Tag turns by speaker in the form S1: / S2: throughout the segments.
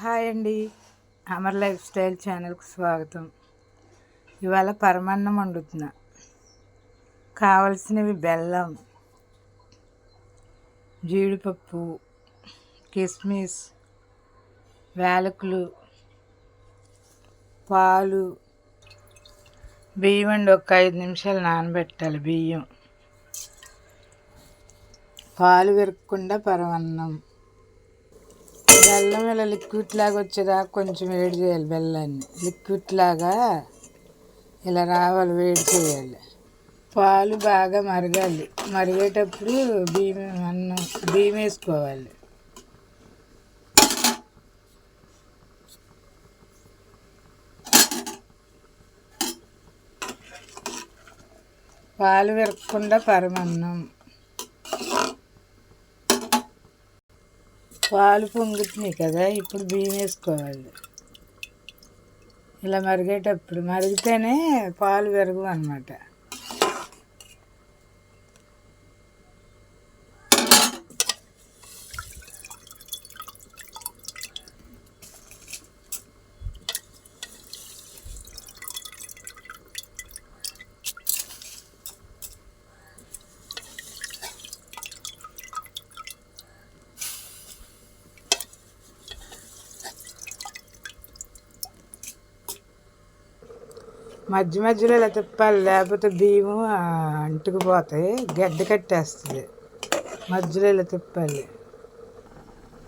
S1: Hi అండి, Amar life style ఛానల్కి స్వాగతం. ఇవాళ పరమాన్నం వండుతున్నా. కావలసినవి బెల్లం, జీడిపప్పు, కిస్మిస్, యాలకులు, పాలు, బియ్యం అండి. ఒక 5 నిమిషాలు నానబెట్టాలి బియ్యం. పాలు విరగకుండా పరమాన్నం. బెల్లం ఇలా లిక్విడ్ లాగా వచ్చేదాకా కొంచెం వేడి చేయాలి. బెల్లాన్ని లిక్విడ్ లాగా ఇలా రావాలి, వేడి చేయాలి. పాలు బాగా మరగాలి. మరిగేటప్పుడు బియ్యం వేసుకోవాలి. పాలు విరగకుండా పరమాన్నం. పాలు పొంగుతున్నాయి కదా, ఇప్పుడు బియ్యం వేసుకోవాలి. ఇలా మరిగేటప్పుడు మరిగితేనే పాలు విరగవు అన్నమాట. మధ్య మధ్యలో ఇలా తిప్పాలి, లేకపోతే బియ్యము అంటుకుపోతాయి, గడ్డ కట్టేస్తుంది. మధ్యలో ఇలా తిప్పాలి.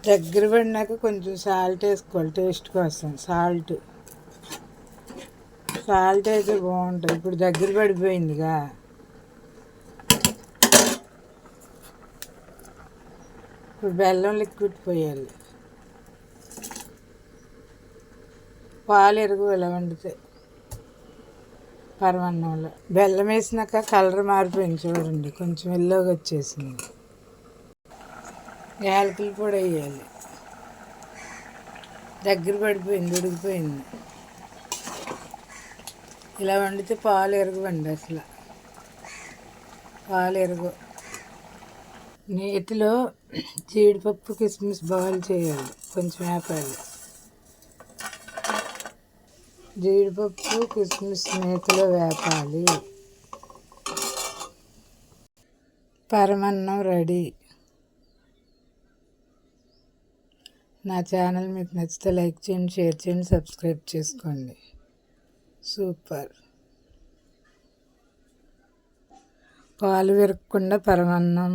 S1: దగ్గర పడినాక కొంచెం సాల్ట్ వేసుకోవాలి, టేస్ట్ కోసం. సాల్ట్ అయితే బాగుంటుంది. ఇప్పుడు దగ్గర పడిపోయిందిగా. ఇప్పుడు బెల్లం లిక్విడ్ పోయాలి. పాలు ఎరుగు ఇలా వండితే పరమాన్నంలో. బెల్లం వేసినాక కలర్ మారిపోయింది చూడండి, కొంచెం ఎల్లోగా వచ్చేసింది. యాలకులు పొడి వేయాలి. దగ్గర పడిపోయింది, ఉడికిపోయింది. ఇలా వండితే పాలు ఎరగవండి, అసలు పాలు ఎరగు. నేతిలో జీడిపప్పు, కిస్మిస్ బాయిల్ చేయాలి, కొంచెం వేపాలి. జీడిపప్పు, కిస్మిస్ నేతిలో వేపాలి. పరమాన్నం రెడీ. నా ఛానల్ మీకు నచ్చితే లైక్ చేయండి, షేర్ చేయండి, సబ్స్క్రైబ్ చేసుకోండి. సూపర్. పాలు విరగకుండా పరమాన్నం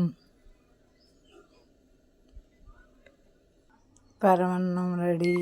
S1: రెడీ.